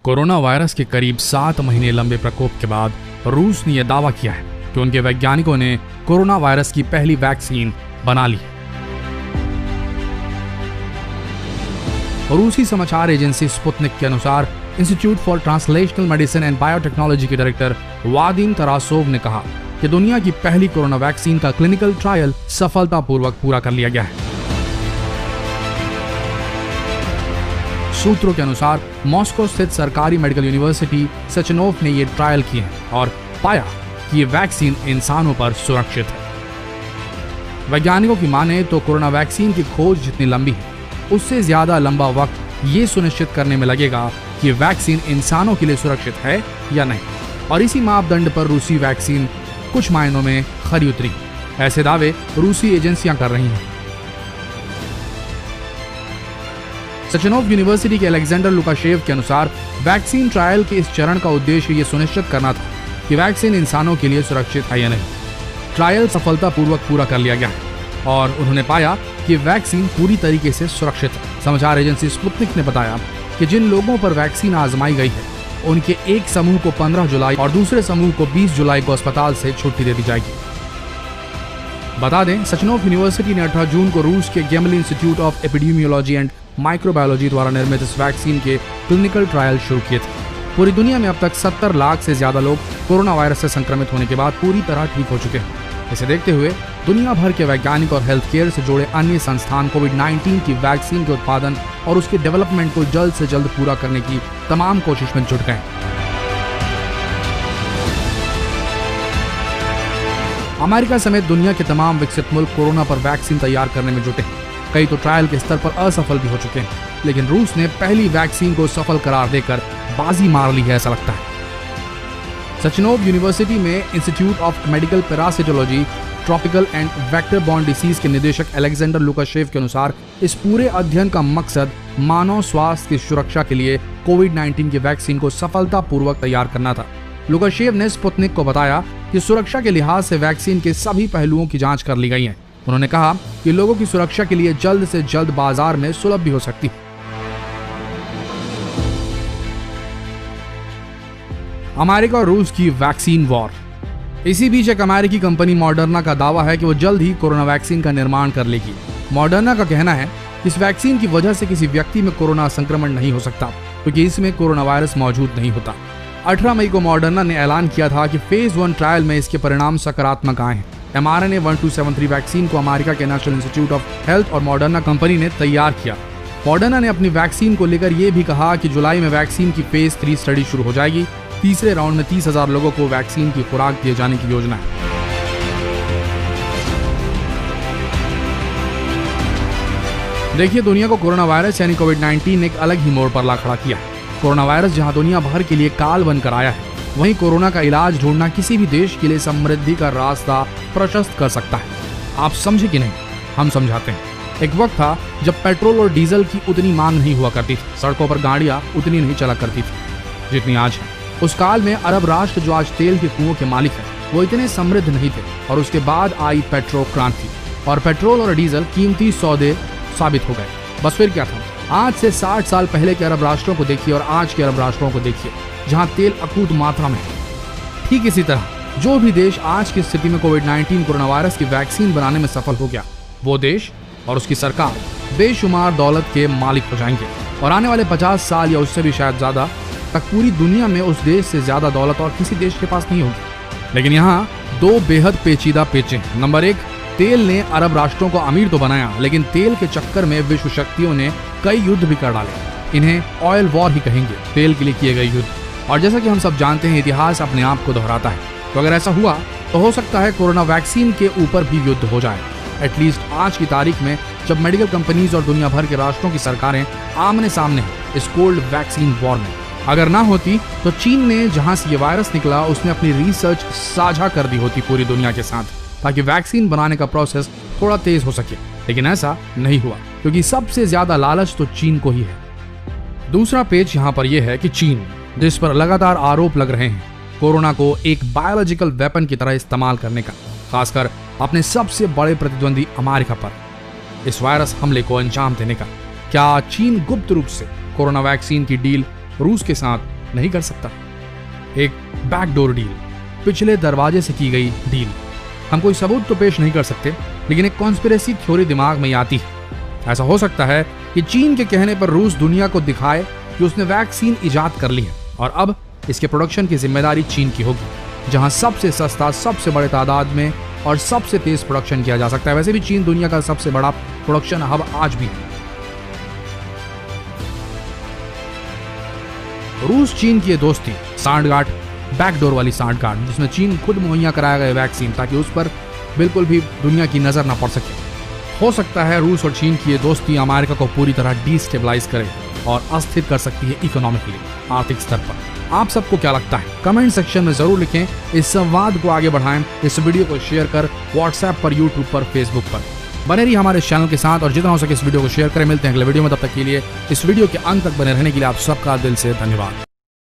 Corona virus के करीब 7 महीने लंबे प्रकोप के बाद रूस ने यह दावा किया है कि उनके वैज्ञानिकों ने कोरोना वायरस की पहली वैक्सीन बना ली। रूसी समाचार एजेंसी स्पुतनिक के अनुसार institute for translational medicine and biotechnology के डायरेक्टर वादिम तरासोव ने कहा कि दुनिया की पहली कोरोना वैक्सीन का क्लिनिकल ट्रायल सफलतापूर्वक पूरा कर लिया गया है। सूत्रों के अनुसार मॉस्को स्थित सरकारी मेडिकल यूनिवर्सिटी सचनोव ने ये ट्रायल किए हैं और पाया कि ये वैक्सीन इंसानों पर सुरक्षित है। वैज्ञानिकों की माने तो कोरोना वैक्सीन की खोज जितनी लंबी है, उससे ज्यादा लंबा वक्त ये सुनिश्चित करने में लगेगा कि वैक्सीन इंसानों के लिए सुरक्षित है या नहीं, और इसी मापदंड पर रूसी वैक्सीन कुछ मायनों में खरी उतरी। ऐसे दावे रूसी एजेंसियां कर रही हैं। सचनोव यूनिवर्सिटी के अलेक्जेंडर लुकाशेव के अनुसार वैक्सीन ट्रायल के इस चरण का उद्देश्य ये सुनिश्चित करना था कि वैक्सीन इंसानों के लिए सुरक्षित है या नहीं। ट्रायल सफलतापूर्वक पूरा कर लिया गया है और उन्होंने पाया कि वैक्सीन पूरी तरीके से सुरक्षित है। समाचार एजेंसी स्पुतनिक ने बताया कि जिन लोगों पर वैक्सीन आजमाई गई है, उनके एक समूह को 15 जुलाई और दूसरे समूह को 20 जुलाई को अस्पताल से छुट्टी दे दी जाएगी। बता दें, सचनोव यूनिवर्सिटी ने 18 जून को रूस के Gamaleya institute of epidemiology and microbiology द्वारा निर्मित इस वैक्सीन के क्लिनिकल ट्रायल शुरू किए थे। पूरी दुनिया में अब तक 70 लाख से ज्यादा लोग कोरोना वायरस से संक्रमित होने के बाद पूरी तरह ठीक हो चुके हैं। इसे देखते हुए दुनिया भर के वैज्ञानिक और हेल्थ केयर से जुड़े अन्य संस्थान कोविड-19 की वैक्सीन के उत्पादन और उसके डेवलपमेंट को जल्द से जल्द पूरा करने की तमाम कोशिश में जुट गए। अमेरिका समेत दुनिया के तमाम विकसित मुल्क कोरोना पर वैक्सीन तैयार करने में जुटे हैं। कई तो ट्रायल के स्तर पर असफल भी हो चुके हैं, लेकिन रूस ने पहली वैक्सीन को सफल करार देकर बाजी मार ली है, ऐसा लगता है। सचनोव यूनिवर्सिटी में institute of medical parasitology, tropical and vector borne disease के निदेशक अलेक्जेंडर लुकाशेव के अनुसार इस पूरे अध्ययन का मकसद मानव स्वास्थ्य की सुरक्षा के लिए कोविड-19 की वैक्सीन को सफलतापूर्वक तैयार करना था। लुकाशेव ने स्पुतनिक को बताया कि सुरक्षा के लिहाज से वैक्सीन के सभी पहलुओं की जांच कर ली गई है। उन्होंने कहा कि लोगों की सुरक्षा के लिए जल्द से जल्द बाजार में सुलभ भी हो सकती है। अमेरिका और रूस की वैक्सीन वॉर। इसी बीच एक अमेरिकी कंपनी मॉडर्ना का दावा है कि वो जल्द ही कोरोना वैक्सीन का निर्माण कर लेगी। मॉडर्ना का कहना है कि इस वैक्सीन की वजह से किसी व्यक्ति में कोरोना संक्रमण नहीं हो सकता, क्योंकि इसमें कोरोना वायरस मौजूद नहीं होता। 18 मई को मॉडर्ना ने ऐलान किया था कि फेज 1 ट्रायल में इसके परिणाम सकारात्मक आए हैं। mRNA-1273 वैक्सीन को अमेरिका के नेशनल इंस्टीट्यूट ऑफ हेल्थ और मॉडर्ना कंपनी ने तैयार किया। मॉडर्ना ने अपनी वैक्सीन को लेकर यह भी कहा कि जुलाई में वैक्सीन की फेज 3 स्टडी शुरू हो जाएगी। तीसरे राउंड में 30,000 लोगों को वैक्सीन की खुराक दिए जाने की योजना है। देखिए, दुनिया को कोरोना वायरस यानी कोविड-19 ने एक अलग ही मोड़ पर ला खड़ा किया है। कोरोना वायरस जहां दुनिया भर के लिए काल बनकर आया है, वहीं कोरोना का इलाज ढूंढना किसी भी देश के लिए समृद्धि का रास्ता प्रशस्त कर सकता है। आप समझे कि नहीं? हम समझाते हैं। एक वक्त था जब पेट्रोल और डीजल की उतनी मांग नहीं हुआ करती थी, सड़कों पर गाड़ियां उतनी नहीं चला करती थी जितनी आज है। उस काल में अरब राष्ट्र जो आज तेल के कुओं के मालिक है, वो इतने समृद्ध नहीं थे, और उसके बाद आई पेट्रो क्रांति और पेट्रोल और डीजल कीमती सौदे साबित हो गए। बस फिर क्या था? आज से 60 साल पहले के अरब राष्ट्रों को देखिए और आज के अरब राष्ट्रों को देखिए, जहां तेल अकूत मात्रा में है। ठीक इसी तरह जो भी देश आज की स्थिति में कोविड-19 कोरोना वायरस की वैक्सीन बनाने में सफल हो गया, वो देश और उसकी सरकार बेशुमार दौलत के मालिक हो जाएंगे, और आने वाले 50 साल या उससे भी शायद ज्यादा तक पूरी दुनिया में उस देश से ज्यादा दौलत और किसी देश के पास नहीं होगी। लेकिन यहाँ 2 बेहद पेचीदा पेचे हैं। नंबर 1, तेल ने अरब राष्ट्रों को अमीर तो बनाया, लेकिन तेल के चक्कर में विश्व शक्तियों ने कई युद्ध भी कर डाले। इन्हें ऑयल वॉर ही कहेंगे, तेल के लिए किए गए युद्ध। और जैसा कि हम सब जानते हैं, इतिहास अपने आप को दोहराता है। तो अगर ऐसा हुआ तो हो सकता है कोरोना वैक्सीन के ऊपर भी युद्ध हो जाए। एटलीस्ट आज की तारीख में, जब मेडिकल कंपनीज और दुनिया भर के राष्ट्रों की सरकारें आमने सामने हैं इस कोल्ड वैक्सीन वॉर में। अगर ना होती तो चीन ने, जहां से ये वायरस निकला, उसने अपनी रिसर्च साझा कर दी होती पूरी दुनिया के साथ, ताकि वैक्सीन बनाने का प्रोसेस थोड़ा तेज हो सके। लेकिन ऐसा नहीं हुआ, क्योंकि सबसे ज्यादा लालच तो चीन को ही है। दूसरा पेच यहाँ पर यह है कि चीन, जिस पर लगातार आरोप लग रहे हैं कोरोना को एक बायोलॉजिकल वेपन की तरह इस्तेमाल करने का, खासकर अपने सबसे बड़े प्रतिद्वंदी अमेरिका पर इस वायरस हमले को अंजाम देने का, क्या चीन गुप्त रूप से कोरोना वैक्सीन की डील रूस के साथ नहीं कर सकता। एक बैकडोर डील, पिछले दरवाजे से की गई डील। हम कोई सबूत तो पेश नहीं कर सकते, लेकिन एक कॉन्स्पिरेसी थ्योरी दिमाग में आती है। ऐसा हो सकता है कि चीन के कहने पर रूस दुनिया को दिखाए कि उसने वैक्सीन इजाद कर ली है और अब इसके प्रोडक्शन की जिम्मेदारी चीन की होगी, जहां सबसे सस्ता, सबसे बड़े तादाद में और सबसे तेज प्रोडक्शन किया जा सकता है। वैसे भी चीन दुनिया का सबसे बड़ा प्रोडक्शन हब आज भी है। रूस चीन की दोस्ती, सांठगांठ, बैकडोर वाली सांठगांठ, जिसमें चीन खुद मुहैया कराया गया वैक्सीन ताकि उस पर बिल्कुल भी दुनिया की नजर ना पड़ सके। हो सकता है रूस और चीन की ये दोस्ती अमेरिका को पूरी तरह डिस्टेबलाइज करे और अस्थिर कर सकती है इकोनॉमिकली, आर्थिक स्तर पर। आप सबको क्या लगता है? कमेंट सेक्शन में जरूर लिखें। इस संवाद को आगे बढ़ाएं, इस वीडियो को शेयर कर व्हाट्सएप पर, यूट्यूब पर, फेसबुक पर। बने रहिए हमारे चैनल के साथ और जितना हो सके इस वीडियो को शेयर करें। मिलते हैं अगले वीडियो में, तब तक के लिए इस वीडियो के अंत तक बने रहने के लिए आप सबका दिल से धन्यवाद।